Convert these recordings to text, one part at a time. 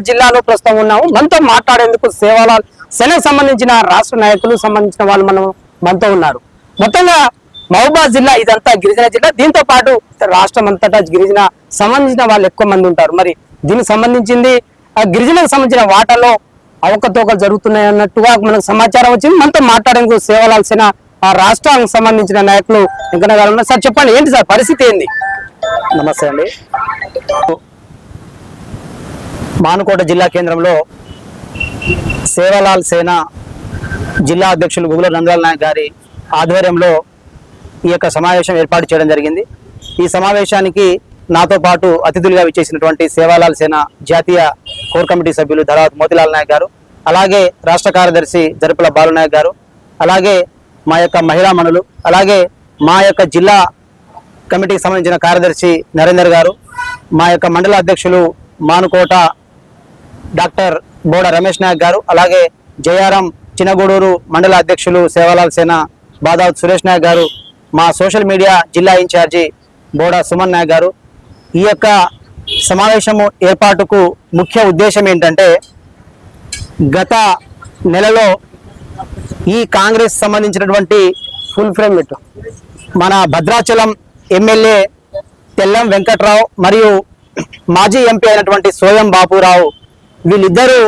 మహబూబాబాద్ జిల్లాలో ప్రస్తుతం ఉన్నాము. మనతో మాట్లాడేందుకు సేవలాల్ సేనకు సంబంధించిన రాష్ట్ర నాయకులు సంబంధించిన వాళ్ళు మనతో ఉన్నారు. మొత్తంగా మహబూబాబాద్ జిల్లా ఇదంతా గిరిజన జిల్లా. దీంతో పాటు రాష్ట్రం అంతటా గిరిజన సంబంధించిన వాళ్ళు ఎక్కువ మంది ఉంటారు. మరి దీనికి సంబంధించింది గిరిజనకు సంబంధించిన వాటాలో అవకతవకలు జరుగుతున్నాయి అన్నట్టుగా మనకు సమాచారం వచ్చింది. మనతో మాట్లాడేందుకు సేవలాల్ సేన రాష్ట్రానికి సంబంధించిన నాయకులు వెంకన్న గారు ఉన్నారు. సార్ చెప్పండి, ఏంటి సార్ పరిస్థితి ఏంది? నమస్తే అండి. మానుకోట జిల్లా కేంద్రంలో సేవలాల్ సేన జిల్లా అధ్యక్షులు గుగుల నందలాల్ నాయక్ గారి ఆధ్వర్యంలో ఈ యొక్క సమావేశం ఏర్పాటు చేయడం జరిగింది. ఈ సమావేశానికి నాతో పాటు అతిథులుగా విచ్చేసినటువంటి సేవలాల్ సేన జాతీయ కోర్ కమిటీ సభ్యులు ధరావత్ మోతిలాల్ నాయక్ గారు, అలాగే రాష్ట్ర కార్యదర్శి జరుపుల బాలు నాయక్ గారు, అలాగే మా యొక్క మహిళామణులు, అలాగే మా యొక్క జిల్లా కమిటీకి సంబంధించిన కార్యదర్శి నరేందర్ గారు, మా యొక్క మండల అధ్యక్షులు మానుకోట డాక్టర్ బోడ రమేష్ నాయక్ గారు, అలాగే జయారాం చిన్నగూడూరు మండల అధ్యక్షులు సేవలాల్ సేన బాదావత్ సురేష్ నాయక్ గారు, మా సోషల్ మీడియా జిల్లా ఇన్ఛార్జి బోడ సుమన్ నాయక్ గారు. ఈ యొక్క సమావేశము ఏర్పాటుకు ముఖ్య ఉద్దేశం ఏంటంటే, గత నెలలో ఈ కాంగ్రెస్ సంబంధించినటువంటి ఫుల్ ఫ్రేమ్ పెట్టు మన భద్రాచలం ఎమ్మెల్యే తెల్లం వెంకట్రావు మరియు మాజీ ఎంపీ అయినటువంటి సోయం బాపురావు, వీళ్ళిద్దరూ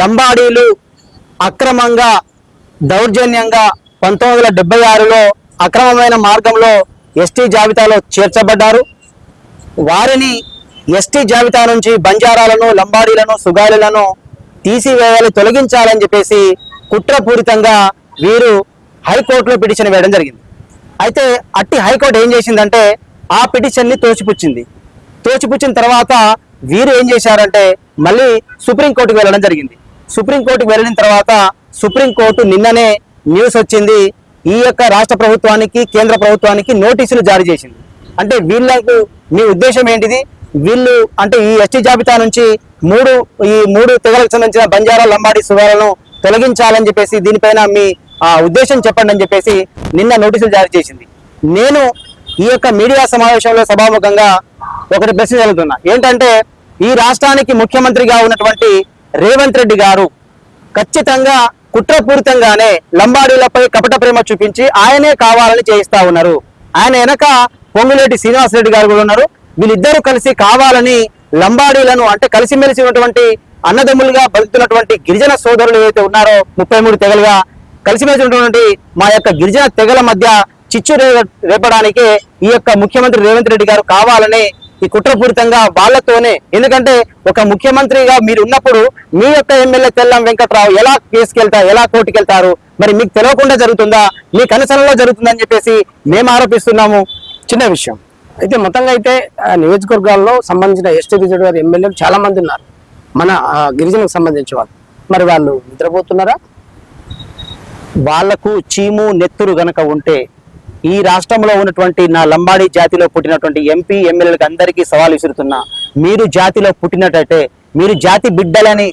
లంబాడీలు అక్రమంగా దౌర్జన్యంగా 1976లో అక్రమమైన మార్గంలో ఎస్టీ జాబితాలో చేర్చబడ్డారు. వారిని ఎస్టీ జాబితా నుంచి బంజారాలను, లంబాడీలను, సుగాలులను తీసివేయాలి, తొలగించాలని చెప్పేసి కుట్రపూరితంగా వీరు హైకోర్టులో పిటిషన్ వేయడం జరిగింది. అయితే అట్టి హైకోర్టు ఏం చేసిందంటే ఆ పిటిషన్ని తోచిపుచ్చిన తర్వాత వీరు ఏం చేశారంటే మళ్ళీ సుప్రీంకోర్టుకు వెళ్ళడం జరిగింది. సుప్రీంకోర్టుకు వెళ్ళిన తర్వాత సుప్రీంకోర్టు నిన్ననే న్యూస్ వచ్చింది, ఈ యొక్క రాష్ట్ర ప్రభుత్వానికి కేంద్ర ప్రభుత్వానికి నోటీసులు జారీ చేసింది. అంటే వీళ్ళకు మీ ఉద్దేశం ఏంటిది? వీళ్ళు అంటే ఈ ఎస్టీ జాబితా నుంచి మూడు తెగలకు సంబంధించిన బంజారా, లంబాడి, సుగాలను తొలగించాలని చెప్పేసి దీనిపైన మీ ఉద్దేశం చెప్పండి అని చెప్పేసి నిన్న నోటీసులు జారీ చేసింది. నేను ఈ యొక్క మీడియా సమావేశంలో సభాముఖంగా ఒకటి ప్రశ్న జరుగుతున్నా. ఏంటంటే, ఈ రాష్ట్రానికి ముఖ్యమంత్రిగా ఉన్నటువంటి రేవంత్ రెడ్డి గారు ఖచ్చితంగా కుట్రపూరితంగానే లంబాడీలపై కపట ప్రేమ చూపించి ఆయనే కావాలని చేయిస్తా ఉన్నారు. ఆయన వెనక పొంగులేటి శ్రీనివాసరెడ్డి గారు కూడా ఉన్నారు. వీళ్ళిద్దరూ కలిసి కావాలని లంబాడీలను అంటే కలిసిమెలిసి ఉన్నటువంటి అన్నదమ్ములుగా బతుకుతున్నటువంటి గిరిజన సోదరులు ఏవైతే ఉన్నారో 33 తెగలుగా కలిసిమెలిసి ఉన్నటువంటి మా యొక్క గిరిజన తెగల మధ్య చిచ్చు రేపడానికే ఈ యొక్క ముఖ్యమంత్రి రేవంత్ రెడ్డి గారు కావాలని ఈ కుట్రపూరితంగా వాళ్ళతోనే, ఎందుకంటే ఒక ముఖ్యమంత్రిగా మీరు ఉన్నప్పుడు మీ యొక్క ఎమ్మెల్యే తెల్లం వెంకట్రావు ఎలా కేసుకెళ్తారు, ఎలా కోర్టుకెళ్తారు, మరి మీకు తెలియకుండా జరుగుతుందా, మీ కనసనలో జరుగుతుందని చెప్పేసి మేము ఆరోపిస్తున్నాము. చిన్న విషయం అయితే మొత్తంగా అయితే నియోజకవర్గాల్లో సంబంధించిన ఎస్టీ రిజర్వ్ గారి ఎమ్మెల్యేలు చాలా మంది ఉన్నారు, మన గిరిజనకు సంబంధించిన వాళ్ళు. మరి వాళ్ళు నిద్రపోతున్నారా? వాళ్లకు చీము నెత్తురు గనక ఉంటే ఈ రాష్ట్రంలో ఉన్నటువంటి నా లంబాడీ జాతిలో పుట్టినటువంటి ఎంపీ ఎమ్మెల్యేలకు అందరికీ సవాల్ విసురుతున్నా, మీరు జాతిలో పుట్టినట్టయితే, మీరు జాతి బిడ్డలని,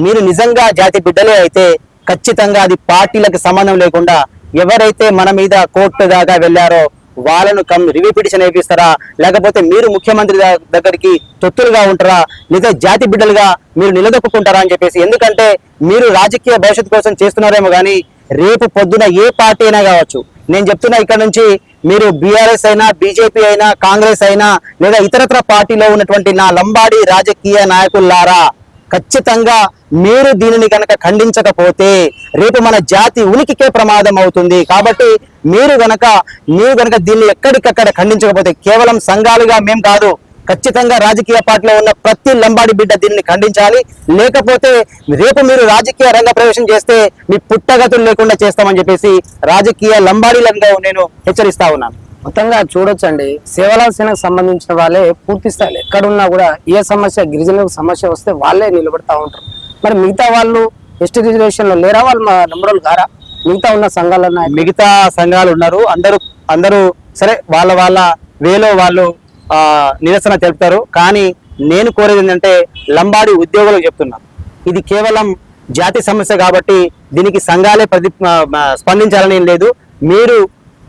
మీరు నిజంగా జాతి బిడ్డలే అయితే ఖచ్చితంగా అది పార్టీలకు సంబంధం లేకుండా ఎవరైతే మన మీద కోర్టు దాకా వెళ్ళారో వాళ్ళను రివ్యూ పిటిషన్ వేపిస్తారా, లేకపోతే మీరు ముఖ్యమంత్రి దగ్గరికి తొత్తులుగా ఉంటారా, లేదా జాతి బిడ్డలుగా మీరు నిలదొక్కుంటారా అని చెప్పేసి. ఎందుకంటే మీరు రాజకీయ భవిష్యత్తు కోసం చేస్తున్నారేమో కానీ రేపు పొద్దున ఏ పార్టీ అయినా కావచ్చు, నేను చెప్తున్నా ఇక్కడ నుంచి మీరు బీఆర్ఎస్ అయినా, బీజేపీ అయినా, కాంగ్రెస్ అయినా, లేదా ఇతరత్ర పార్టీలో ఉన్నటువంటి నా లంబాడీ రాజకీయ నాయకులారా, ఖచ్చితంగా మీరు దీనిని కనుక ఖండించకపోతే రేపు మన జాతి ఉనికికే ప్రమాదం అవుతుంది. కాబట్టి మీరు గనక దీన్ని ఎక్కడికక్కడ ఖండించకపోతే, కేవలం సంఘాలుగా మేం కాదు, ఖచ్చితంగా రాజకీయ పార్టీలో ఉన్న ప్రతి లంబాడి బిడ్డ దీన్ని ఖండించాలి. లేకపోతే రేపు మీరు రాజకీయ రంగ ప్రవేశం చేస్తే మీ పుట్టగతులు లేకుండా చేస్తామని చెప్పేసి రాజకీయ లంబాడీలంగా నేను హెచ్చరిస్తా ఉన్నాను. మొత్తంగా చూడొచ్చండి, సేవలాల్ సేనకు సంబంధించిన వాళ్ళే పూర్తి స్థాయిలో ఎక్కడున్నా కూడా ఏ సమస్య, గిరిజనులకు సమస్య వస్తే వాళ్ళే నిలబడతా ఉంటారు. మరి మిగతా వాళ్ళు ఎస్టీ రిజర్వేషన్ లో లేరా? వాళ్ళు మా నంబరోళ్ళు గారా? మిగతా ఉన్న సంఘాలు మిగతా సంఘాలు ఉన్నారు, అందరూ సరే వాళ్ళ వేలో వాళ్ళు నిరసన తెలుపుతారు. కానీ నేను కోరేది ఏంటంటే లంబాడి ఉద్యోగులకు చెప్తున్నా, ఇది కేవలం జాతి సమస్య కాబట్టి దీనికి సంఘాలే స్పందించాలని లేదు. మీరు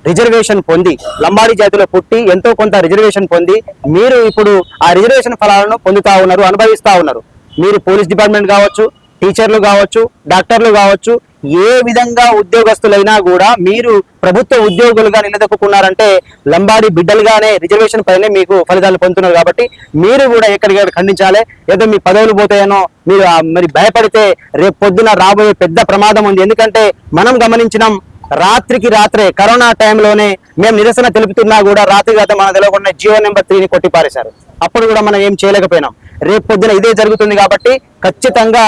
రిజర్వేషన్ పొంది లంబాడి జాతిలో పుట్టి ఎంతో కొంత రిజర్వేషన్ పొంది మీరు ఇప్పుడు ఆ రిజర్వేషన్ ఫలాలను పొందుతా ఉన్నారు, అనుభవిస్తా ఉన్నారు. మీరు పోలీస్ డిపార్ట్మెంట్ కావచ్చు, టీచర్లు కావచ్చు, డాక్టర్లు కావచ్చు, ఏ విధంగా ఉద్యోగస్తులైనా కూడా మీరు ప్రభుత్వ ఉద్యోగులుగా నిలదొక్కున్నారంటే లంబాడి బిడ్డలుగానే రిజర్వేషన్ పైనే మీకు ఫలితాలు పొందుతున్నారు. కాబట్టి మీరు కూడా ఎక్కడికక్కడ ఖండించాలి. ఏదో మీ పదవులు పోతాయనో మీరు మరి భయపడితే రేపు పొద్దున రాబోయే పెద్ద ప్రమాదం ఉంది. ఎందుకంటే మనం గమనించినాం, రాత్రికి రాత్రే కరోనా టైంలోనే మేము నిరసన తెలుపుతున్నా కూడా రాత్రి రాత్రి మనం తెలియకుండా జియో నెంబర్ 3ని కొట్టిపారేశారు. అప్పుడు కూడా మనం ఏం చేయలేకపోయినాం. రేపు పొద్దున ఇదే జరుగుతుంది. కాబట్టి ఖచ్చితంగా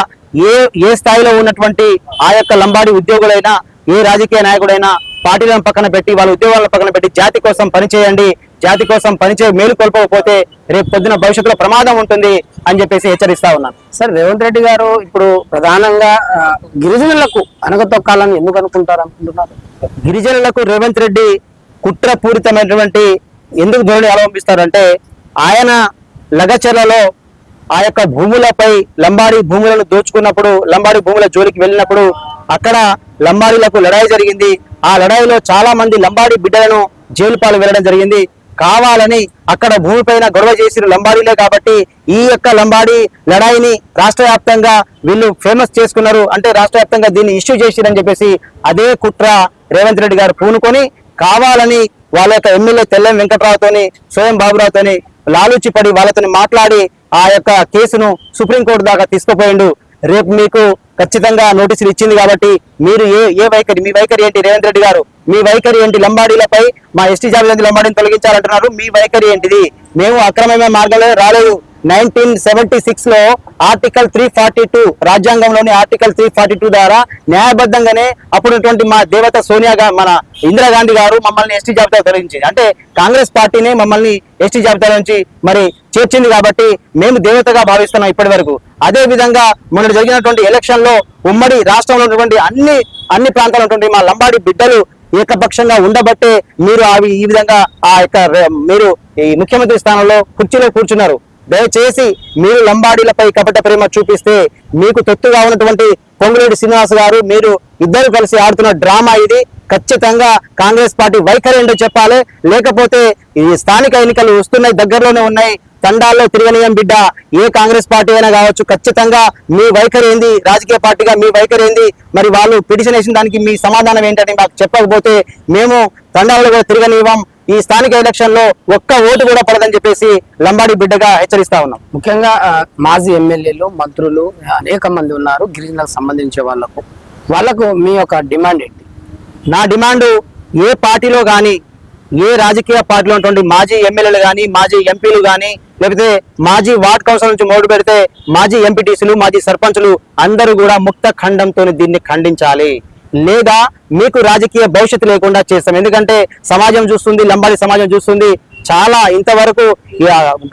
ఏ స్థాయిలో ఉన్నటువంటి ఆ యొక్క లంబాడి ఉద్యోగులైనా, ఏ రాజకీయ నాయకుడైనా పార్టీలను పక్కన పెట్టి వాళ్ళ ఉద్యోగాలను పక్కన పెట్టి జాతి కోసం పనిచేయండి. జాతి కోసం మేలు కోల్పోకపోతే రేపు పొద్దున భవిష్యత్తులో ప్రమాదం ఉంటుంది అని చెప్పేసి హెచ్చరిస్తా ఉన్నాను. సార్, రేవంత్ రెడ్డి గారు ఇప్పుడు ప్రధానంగా గిరిజనులకు అనగతొక్కాలని ఎందుకు అనుకుంటున్నారు? గిరిజనులకు రేవంత్ రెడ్డి కుట్రపూరితమైనటువంటి ఎందుకు ధోరణి అవలంబిస్తారంటే, ఆయన లగచర్లలో ఆ యొక్క భూములపై లంబాడి భూములను దోచుకున్నప్పుడు, లంబాడి భూముల జోలికి వెళ్ళినప్పుడు అక్కడ లంబాడీలకు లడాయి జరిగింది. ఆ లడాయిలో చాలా మంది లంబాడి బిడ్డలను జైలు పాలు వెళ్ళడం జరిగింది. కావాలని అక్కడ భూమిపైన గొడవ చేసిన లంబాడీలే. కాబట్టి ఈ యొక్క లంబాడి లడాయిని రాష్ట్ర వ్యాప్తంగా వీళ్ళు ఫేమస్ చేసుకున్నారు. అంటే రాష్ట్ర వ్యాప్తంగా దీన్ని ఇష్యూ చేసిరని చెప్పేసి అదే కుట్ర రేవంత్ రెడ్డి గారు పూనుకొని కావాలని వాళ్ళ యొక్క ఎమ్మెల్యే తెల్లం వెంకట్రావుతోని, సోయం బాబురావుతోని లాలూచి పడి వాళ్ళతోని మాట్లాడి ఆ యొక్క కేసును సుప్రీంకోర్టు దాకా తీసుకుపోయిండు. రేపు మీకు ఖచ్చితంగా నోటీసులు ఇచ్చింది. కాబట్టి మీరు మీ వైఖరి ఏంటి? రేవంత్ రెడ్డి గారు మీ వైఖరి ఏంటి? లంబాడీలపై మా ఎస్టీ జాబితా నుంచి లంబాడీని తొలగించాలంటున్నారు. మీ వైఖరి ఏంటిది? మేము అక్రమమైన మార్గంలో రాలేదు. 1976 లో ఆర్టికల్ 342 రాజ్యాంగంలోని ఆర్టికల్ 342 ద్వారా న్యాయబద్ధంగానే అప్పుడున్నటువంటి మా దేవత సోనియా మన ఇందిరాగాంధీ గారు మమ్మల్ని ఎస్టీ జాబితా తొలగించింది. అంటే కాంగ్రెస్ పార్టీనే మమ్మల్ని ఎస్టీ జాబితా నుంచి మరి చేర్చింది. కాబట్టి మేము దేవతగా భావిస్తున్నాం ఇప్పటి వరకు. అదే విధంగా మొన్న జరిగినటువంటి ఎలక్షన్ లో ఉమ్మడి రాష్ట్రంలో ఉన్నటువంటి అన్ని ప్రాంతాల్లో ఉన్నటువంటి మా లంబాడి బిడ్డలు ఏకపక్షంగా ఉండబట్టే మీరు ఈ విధంగా మీరు ఈ ముఖ్యమంత్రి స్థానంలో కుర్చీలో కూర్చున్నారు. దయచేసి మీరు లంబాడీలపై కపట ప్రేమ చూపిస్తే మీకు తొత్తుగా ఉన్నటువంటి పొంగులేటి శ్రీనివాస్ గారు మీరు ఇద్దరు కలిసి ఆడుతున్న డ్రామా ఇది. ఖచ్చితంగా కాంగ్రెస్ పార్టీ వైఖరి ఏంటో చెప్పాలి. లేకపోతే ఈ స్థానిక ఎన్నికలు వస్తున్నాయి, దగ్గరలోనే ఉన్నాయి. తండాల్లో తిరగనీయం బిడ్డ ఏ కాంగ్రెస్ పార్టీ అయినా కావచ్చు. ఖచ్చితంగా మీ వైఖరి ఏంది? రాజకీయ పార్టీగా మీ వైఖరి ఏంది? మరి వాళ్ళు పిటిషన్ వేసిన దానికి మీ సమాధానం ఏంటని మాకు చెప్పకపోతే మేము తండాల్లో కూడా తిరగనివ్వం. ఈ స్థానిక ఎలక్షన్ లో ఒక్క ఓటు కూడా పడదని చెప్పేసి లంబాడి బిడ్డగా హెచ్చరిస్తా ఉన్నాం. ముఖ్యంగా మాజీ ఎమ్మెల్యేలు, మంత్రులు అనేక మంది ఉన్నారు గిరిజనులకు సంబంధించే వాళ్ళకు మీ యొక్క డిమాండ్ ఏంటి? నా డిమాండ్, ఏ పార్టీలో కానీ, ఏ రాజకీయ పార్టీలో ఉన్నటువంటి మాజీ ఎమ్మెల్యేలు కానీ, మాజీ ఎంపీలు కానీ, లేకపోతే మాజీ వార్డ్ కౌన్సిల్ నుంచి మొదలు పెడితే మాజీ ఎంపీటీసీలు, మాజీ సర్పంచులు అందరూ కూడా ముక్త ఖండంతో దీన్ని ఖండించాలి. లేదా మీకు రాజకీయ భవిష్యత్తు లేకుండా చేస్తాం. ఎందుకంటే సమాజం చూస్తుంది, లంబాడి సమాజం చూస్తుంది. చాలా ఇంతవరకు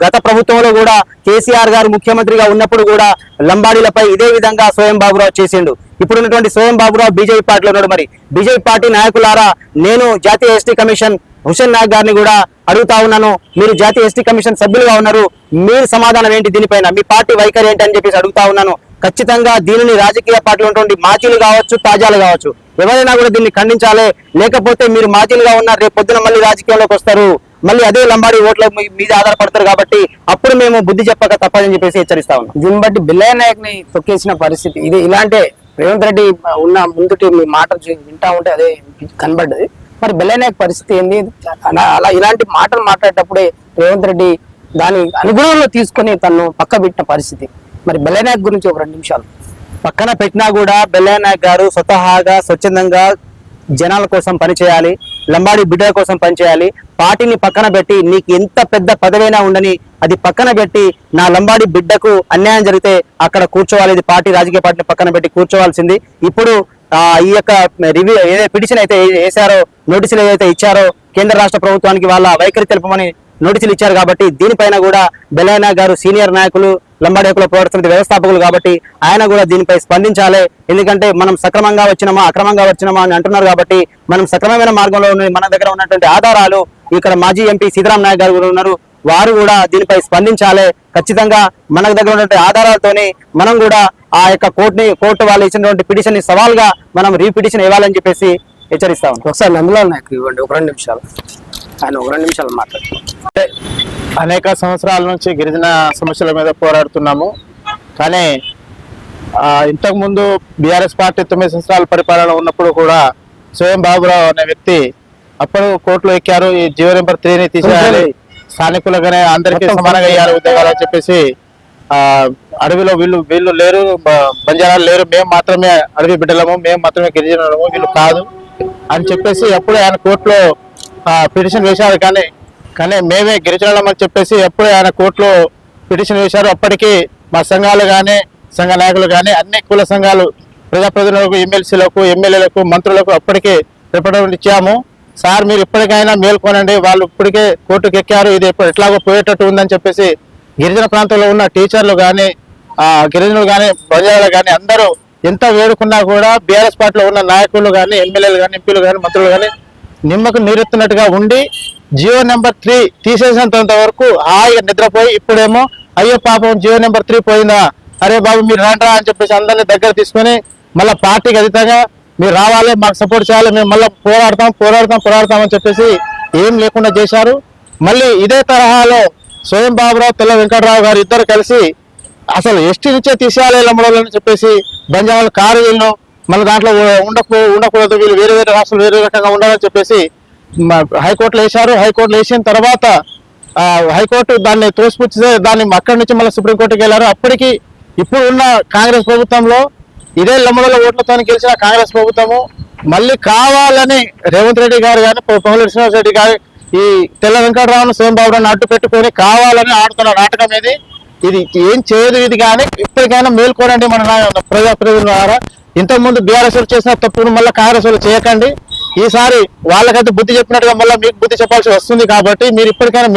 గత ప్రభుత్వంలో కూడా కేసీఆర్ గారు ముఖ్యమంత్రిగా ఉన్నప్పుడు కూడా లంబాడీలపై ఇదే విధంగా సోయం బాబురావు చేసిండు. ఇప్పుడున్నటువంటి సోయం బాబురావు బీజేపీ పార్టీలో ఉన్నాడు. మరి బీజేపీ పార్టీ నాయకులారా, నేను జాతీయ ఎస్టీ కమిషన్ హుసేన్ నాయక్ గారిని కూడా అడుగుతా ఉన్నాను. మీరు జాతీయ ఎస్టీ కమిషన్ సభ్యులుగా ఉన్నారు, మీరు సమాధానం ఏంటి దీనిపైన? మీ పార్టీ వైఖరి ఏంటి అని చెప్పేసి అడుగుతా ఉన్నాను. ఖచ్చితంగా దీనిని రాజకీయ పార్టీలు ఉన్నటువంటి మాజీలు కావచ్చు, తాజాలు కావచ్చు, ఎవరైనా కూడా దీన్ని ఖండించాలి. లేకపోతే మీరు మాజీలుగా ఉన్నారు, రేపు పొద్దున మళ్ళీ రాజకీయంలోకి వస్తారు, మళ్ళీ అదే లంబాడి ఓట్ల మీద ఆధారపడతారు. కాబట్టి అప్పుడు మేము బుద్ధి చెప్పక తప్పదని చెప్పేసి హెచ్చరిస్తా ఉన్నాం. దీన్ని బట్టి బిల్లయ్య నాయక్ ని తొక్కేసిన పరిస్థితి ఇది. ఇలాంటి రేవంత్ రెడ్డి ఉన్న ముందుటి మీ మాటలు వింటా ఉంటే అదే కనబడ్డది. మరి బిల్లయ్య నాయక్ పరిస్థితి ఏంది? అలా ఇలాంటి మాటలు మాట్లాడేటప్పుడే రేవంత్ రెడ్డి దాని అనుగుణంలో తీసుకొని తను పక్క పెట్టిన పరిస్థితి. మరి బిల్లయ్య నాయక్ గురించి ఒక 2 నిమిషాలు. పక్కన పెట్టినా కూడా బిల్లయ్య నాయక్ గారు స్వతహాగా స్వచ్ఛందంగా జనాల కోసం పనిచేయాలి, లంబాడి బిడ్డల కోసం పనిచేయాలి. పార్టీని పక్కన పెట్టి నీకు ఎంత పెద్ద పదవైనా ఉండని అది పక్కన పెట్టి నా లంబాడి బిడ్డకు అన్యాయం జరిగితే అక్కడ కూర్చోవాలి. ఇది పార్టీ, రాజకీయ పార్టీని పక్కన పెట్టి కూర్చోవాల్సింది. ఇప్పుడు ఈ యొక్క రివ్యూ ఏదైతే పిటిషన్ అయితే వేశారో, నోటీసులు ఏదైతే ఇచ్చారో కేంద్ర రాష్ట్ర ప్రభుత్వానికి వాళ్ళ వైఖరి తెలుపమని నోటీసులు ఇచ్చారు. కాబట్టి దీనిపైన కూడా బిల్లయ్య నాయక్ గారు సీనియర్ నాయకులు, లంబాడి హక్కుల పోరాట సమితి వ్యవస్థాపకులు కాబట్టి ఆయన కూడా దీనిపై స్పందించాలి. ఎందుకంటే మనం సక్రమంగా వచ్చినామా, అక్రమంగా వచ్చినామా అని అంటున్నారు. కాబట్టి మనం సక్రమమైన మార్గంలో మన దగ్గర ఉన్నటువంటి ఆధారాలు, ఇక్కడ మాజీ ఎంపీ సీతారాం నాయక్ గారు కూడా ఉన్నారు, వారు కూడా దీనిపై స్పందించాలి. ఖచ్చితంగా మన దగ్గర ఉన్నటువంటి ఆధారాలతోనే మనం కూడా ఆ యొక్క కోర్టు వాళ్ళు ఇచ్చినటువంటి పిటిషన్ ని సవాల్గా మనం రీపిటిషన్ ఇవ్వాలని చెప్పేసి హెచ్చరిస్తా ఉన్నాం. ఒకసారి నందలాల్ నాయక్ ఇవ్వండి ఒక 2 నిమిషాలు. ఆయన ఒక 2 నిమిషాలు మాట్లాడుతున్నాం. అనేక సంవత్సరాల నుంచి గిరిజన సమస్యల మీద పోరాడుతున్నాము. కానీ ఇంతకుముందు బీఆర్ఎస్ పార్టీ 9 సంవత్సరాల పరిపాలన ఉన్నప్పుడు కూడా స్వయం బాబురావు అనే వ్యక్తి అప్పుడు కోర్టులో ఎక్కారు. ఈ జీవో నెంబర్ 3ని తీసేయాలి, స్థానికులుగానే అందరికీ సమానంగా ఇవ్వాలి ఉద్యోగాలు అని చెప్పేసి అడవిలో వీళ్ళు లేరు, బంజారాలు లేరు, మేము మాత్రమే అడవి బిడ్డలము, మేము మాత్రమే గిరిజనులము, వీళ్ళు కాదు అని చెప్పేసి అప్పుడే ఆయన కోర్టులో పిటిషన్ వేశారు. కానీ మేమే గిరిజనులం అని చెప్పేసి ఎప్పుడే ఆయన కోర్టులో పిటిషన్ వేశారు. అప్పటికి మా సంఘాలు కానీ సంఘ నాయకులు కానీ అన్ని కుల సంఘాలు ప్రజాప్రతినిధులకు, ఎమ్మెల్సీలకు, ఎమ్మెల్యేలకు, మంత్రులకు అప్పటికే రిప్రజెంటేషన్ ఇచ్చాము. సార్ మీరు ఇప్పటికైనా మేల్కొనండి, వాళ్ళు ఇప్పటికే కోర్టుకు ఎక్కారు, ఇది ఎట్లాగో పోయేటట్టు ఉందని చెప్పేసి గిరిజన ప్రాంతంలో ఉన్న టీచర్లు కానీ గిరిజనులు కానీ బంజారాలు కానీ అందరూ ఎంత వేడుకున్నా కూడా బీఆర్ఎస్ పార్టీలో ఉన్న నాయకులు కానీ ఎమ్మెల్యేలు కానీ ఎంపీలు కానీ మంత్రులు కానీ నిమ్మకు నీరెత్తినట్టుగా ఉండి జియో నెంబర్ 3 తీసేసినంత వరకు హాయిగా నిద్రపోయి ఇప్పుడేమో అయ్యో పాపం జియో నెంబర్ 3 పోయిందా, అరే బాబు మీరు రండ్రా అని చెప్పేసి అందరినీ దగ్గర తీసుకొని మళ్ళీ పార్టీకి అతీతంగా మీరు రావాలి, మాకు సపోర్ట్ చేయాలి, మేము మళ్ళీ పోరాడతాం అని చెప్పేసి ఏం లేకుండా చేశారు. మళ్ళీ ఇదే తరహాలో స్వయం బాబురావు, తెల్ల వెంకటరావు గారు ఇద్దరు కలిసి అసలు ఎస్టీ నుంచే తీసేయాలి లంబడోళ్ళని చెప్పేసి బంజారాలు కారు వీళ్ళు మళ్ళీ దాంట్లో ఉండకూడదు, వీళ్ళు వేరే రాష్ట్రాలు వేరే రకంగా ఉండాలని చెప్పేసి హైకోర్టులో వేశారు. హైకోర్టులో వేసిన తర్వాత హైకోర్టు దాన్ని తోసిపుచ్చితే దాన్ని అక్కడి నుంచి మళ్ళీ సుప్రీంకోర్టుకి వెళ్ళారు. అప్పటికి ఇప్పుడు ఉన్న కాంగ్రెస్ ప్రభుత్వంలో ఇదే లంబడోళ్ళ ఓట్లతో గెలిచిన కాంగ్రెస్ ప్రభుత్వము మళ్ళీ కావాలని రేవంత్ రెడ్డి గారు కానీ పొంగులేటి శ్రీనివాస్ రెడ్డి గారు ఈ తెల్ల వెంకటరావును స్వయం బాబురావుని అడ్డు పెట్టుకొని కావాలని ఆడుతున్న నాటకం ఇది ఏం చేయదు. ఇది కానీ ఇప్పటికైనా మేల్కోనండి మన ప్రజాప్రతినిధుల ద్వారా. ఇంతకుముందు బీఆర్ఎస్ చేసిన తప్పును మళ్ళీ కాంగ్రెస్ చేయకండి. ఈసారి వాళ్ళకైతే బుద్ధి చెప్పినట్టుగా మళ్ళీ మీకు బుద్ధి చెప్పాల్సి వస్తుంది. కాబట్టి మీరు ఇప్పటికైనా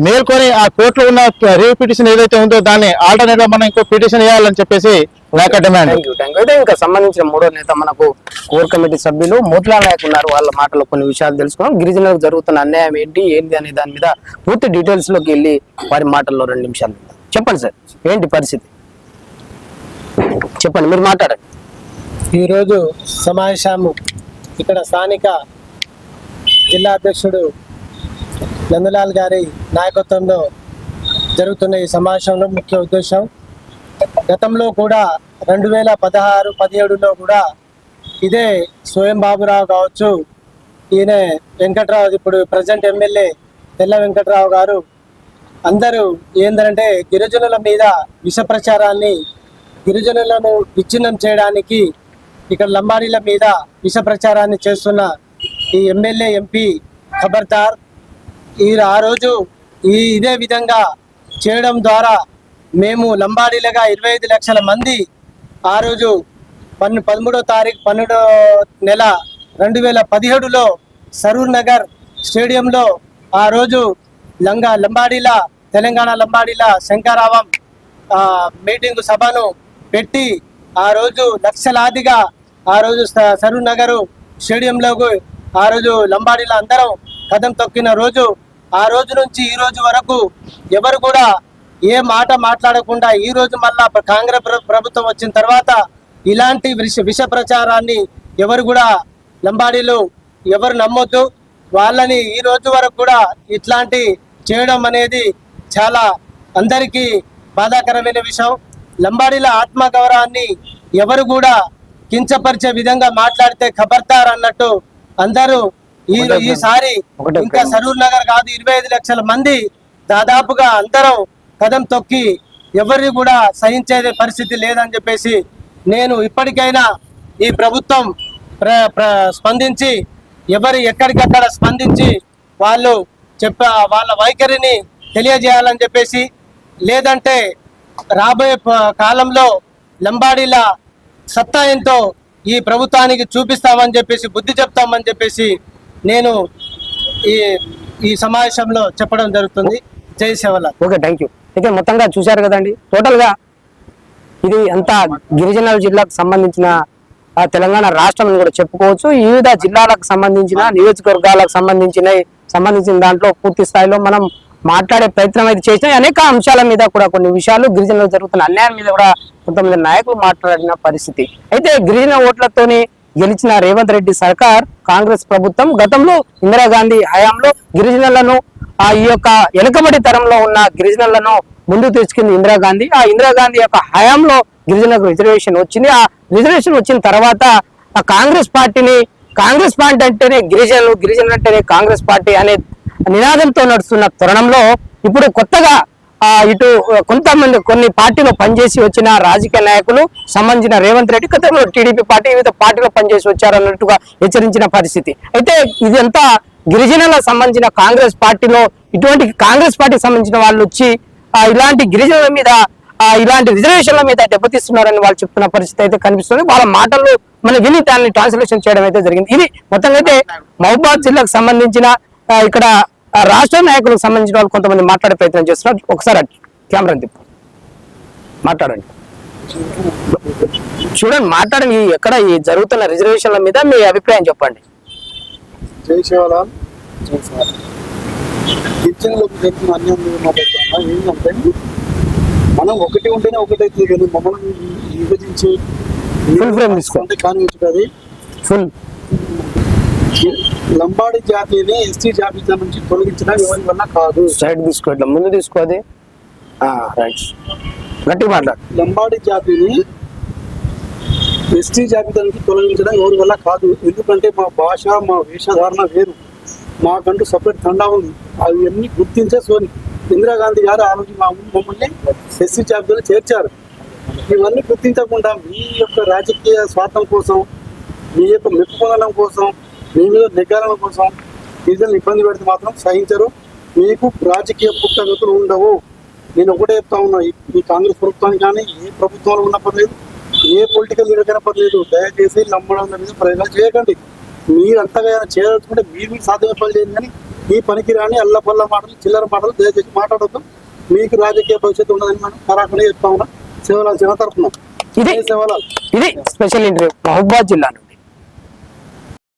మేల్కొని ఆ కోర్టులో ఉన్న రివ్యూ పిటిషన్ ఏదైతే ఉందో దాన్ని ఆల్టర్నేట్ గా మనం ఇంకో పిటిషన్ వేయాలని చెప్పేసి నాకు డిమాండ్. అయితే ఇంకా సంబంధించిన మూడో నేత మనకు కోర్ కమిటీ సభ్యులు మోట్లా నాయక్ ఉన్నారు. వాళ్ళ మాటలో కొన్ని విషయాలు తెలుసుకున్నాం. గిరిజనులకు జరుగుతున్న అన్యాయం ఏంటి అనే దాని మీద పూర్తి డీటెయిల్స్ లోకి వెళ్ళి వారి మాటల్లో 2 నిమిషాలు చెప్పండి సార్, ఏంటి పరిస్థితి చెప్పండి, మీరు మాట్లాడండి. ఈరోజు సమావేశము ఇక్కడ స్థానిక జిల్లా అధ్యక్షుడు నందలాల్ గారి నాయకత్వంలో జరుగుతున్న ఈ సమావేశంలో ముఖ్య ఉద్దేశం, గతంలో కూడా 2016-17లో కూడా ఇదే స్వయం బాబురావు కావచ్చు, ఈయన వెంకట్రావు ఇప్పుడు ప్రజెంట్ ఎమ్మెల్యే తెల్ల వెంకట్రావు గారు అందరూ ఏంటంటే గిరిజనుల మీద విష ప్రచారాన్ని, గిరిజనులను విచ్ఛిన్నం చేయడానికి ఇక్కడ లంబాడీల మీద విష ప్రచారాన్ని చేస్తున్న ఈ ఎమ్మెల్యే ఎంపీ ఖబర్దార్. ఆ రోజు ఇదే విధంగా చేయడం ద్వారా మేము లంబాడీలుగా 25 లక్షల మంది ఆ రోజు 13వ తారీఖు 12వ నెల 2017లో సరూర్ నగర్ స్టేడియంలో ఆ రోజు లంబాడీల తెలంగాణ లంబాడీల శంకరావం మీటింగ్ సభను పెట్టి ఆ రోజు లక్షలాదిగా ఆ రోజు సరూర్ నగర్ స్టేడియంలో ఆ రోజు లంబాడీల అందరం కదం తొక్కిన రోజు. ఆ రోజు నుంచి ఈ రోజు వరకు ఎవరు కూడా ఏ మాట మాట్లాడకుండా ఈ రోజు మళ్ళా కాంగ్రెస్ ప్రభుత్వం వచ్చిన తర్వాత ఇలాంటి విష ప్రచారాన్ని ఎవరు కూడా లంబాడీలు ఎవరు నమ్మొద్దు. వాళ్ళని ఈ రోజు వరకు కూడా ఇట్లాంటి చేయడం అనేది చాలా అందరికీ బాధాకరమైన విషయం. లంబాడీల ఆత్మగౌరవాన్ని ఎవరు కూడా కించపరిచే విధంగా మాట్లాడితే ఖబర్దార్ అన్నట్టు అందరూ ఈసారి ఇంకా సరూర్ నగర్ కాదు 25 లక్షల మంది దాదాపుగా అందరం కదం తొక్కి ఎవరిని కూడా సహించే పరిస్థితి లేదని చెప్పేసి నేను ఇప్పటికైనా ఈ ప్రభుత్వం స్పందించి ఎక్కడికక్కడ స్పందించి వాళ్ళ వైఖరిని తెలియజేయాలని చెప్పేసి, లేదంటే రాబోయే కాలంలో లంబాడీల సత్తా ఎంతో ఈ ప్రభుత్వానికి చూపిస్తామని చెప్పేసి బుద్ధి చెప్తామని చెప్పేసి నేను ఈ సమావేశంలో చెప్పడం జరుగుతుంది. జై సేవల. Okay, thank you. అయితే మొత్తంగా చూశారు కదండి, టోటల్ గా ఇది అంతా గిరిజన జిల్లాకు సంబంధించిన తెలంగాణ రాష్ట్రం అని కూడా చెప్పుకోవచ్చు. వివిధ జిల్లాలకు సంబంధించిన నియోజకవర్గాలకు సంబంధించిన దాంట్లో పూర్తి స్థాయిలో మనం మాట్లాడే ప్రయత్నం అయితే చేసినా అనేక అంశాల మీద కూడా కొన్ని విషయాలు గిరిజనులకు జరుగుతున్న అన్యాయం మీద కూడా కొంతమంది నాయకులు మాట్లాడిన పరిస్థితి. అయితే గిరిజన ఓట్లతోని గెలిచిన రేవంత్ రెడ్డి సర్కార్ కాంగ్రెస్ ప్రభుత్వం గతంలో ఇందిరాగాంధీ హయాంలో గిరిజనులను ఈ యొక్క వెనుకబడి తరంలో ఉన్న గిరిజనులను ముందుకు తెచ్చుకుంది ఇందిరాగాంధీ. ఆ ఇందిరాగాంధీ యొక్క హయాంలో గిరిజనులకు రిజర్వేషన్ వచ్చింది. ఆ రిజర్వేషన్ వచ్చిన తర్వాత ఆ కాంగ్రెస్ పార్టీ అంటేనే గిరిజనులు అంటేనే కాంగ్రెస్ పార్టీ అనే నినాదంతో నడుస్తున్న తరుణంలో ఇప్పుడు కొత్తగా ఇటు కొన్ని పార్టీలో పనిచేసి వచ్చిన రాజకీయ నాయకులు సంబంధించిన రేవంత్ రెడ్డి గతంలో టీడీపీ పార్టీ వివిధ పార్టీలో పనిచేసి వచ్చారు అన్నట్టుగా హెచ్చరించిన పరిస్థితి. అయితే ఇదంతా గిరిజనులకు సంబంధించిన కాంగ్రెస్ పార్టీలో ఇటువంటి కాంగ్రెస్ పార్టీకి సంబంధించిన వాళ్ళు వచ్చి ఇలాంటి గిరిజనుల మీద ఇలాంటి రిజర్వేషన్ల మీద దెబ్బతీస్తున్నారని వాళ్ళు చెప్తున్న పరిస్థితి అయితే కనిపిస్తుంది. వాళ్ళ మాటల్లో మనం విని దాన్ని ట్రాన్స్లేషన్ చేయడం అయితే జరిగింది. ఇది మొత్తంగా అయితే మహబూబాద్ జిల్లాకు సంబంధించిన ఇక్కడ రాష్ట్ర నాయకులకు సంబంధించిన వాళ్ళు కొంతమంది మాట్లాడే ప్రయత్నం చేస్తున్నారు. ఒకసారి కెమెరా తిప్పు మాట్లాడండి, చూడండి, మాట్లాడండి. ఎక్కడ ఈ జరుగుతున్న రిజర్వేషన్ల మీద మీ అభిప్రాయం చెప్పండి. జై శివలాల్. గిరిజనులకు జరిగిన అన్యాయం ఏంటంటే మనం ఒకటి ఉంటేనే ఒకటైతే కానీ మమ్మల్ని విభజించి ఫుల్ ఫ్రేమ్ తీసుకోండి, కానివ్వదు. ఫుల్ లంబాడి జాతిని ఎస్టీ జాబితా నుంచి తొలగించడం ఎవరి వల్ల కాదు. సైడ్ తీసుకో, ఇట్లా ముందు తీసుకోది. రైట్, గట్టిగా మాట్లాడు. లంబాడి జాతిని ఎస్టీ జాబితా నుంచి తొలగించడం ఎవరి వల్ల కాదు. ఎందుకంటే మా భాష, మా వేషధారణ వేరు, మాకంటూ సపరేట్ తండా ఉంది. అవన్నీ గుర్తించే సోని ఇందిరాగాంధీ గారు ఆ రోజు మమ్మల్ని ఎస్సీ జాబితాలో చేర్చారు. ఇవన్నీ గుర్తించకుండా మీ యొక్క రాజకీయ స్వార్థం కోసం, మీ యొక్క మెప్పు పొందడం కోసం, మీ మీద నిగ్రహణ కోసం గిరిజనులు ఇబ్బంది పెడితే మాత్రం సహించరు. మీకు రాజకీయ పుట్టగతులు ఉండవు. నేను ఒకటే చెప్తా ఉన్నా, ఈ కాంగ్రెస్ ప్రభుత్వానికి కానీ ఏ ప్రభుత్వంలో ఉన్న పర్లేదు, ఏ పొలిటికల్ లీడర్ అయినా పర్లేదు, దయచేసి నమ్మడం మీద ప్రయోగాలు చేయకండి. మీరు అంతగా చేయదలుచుకుంటే మీరు సాధ్యమైన పని చేయండి, కానీ ఈ పనికి రాని అల్లపల్ల మాటలు, చిల్లర మాటలు దయచేసి మాట్లాడద్దు. మీకు రాజకీయ భవిష్యత్తు ఉండదని మనం కరాఖంగా చెప్తా ఉన్నాం. సేవలాల్ సేవ తరఫున ఇది స్పెషల్ ఇంటర్వ్యూ మహబూబాద్ జిల్లా.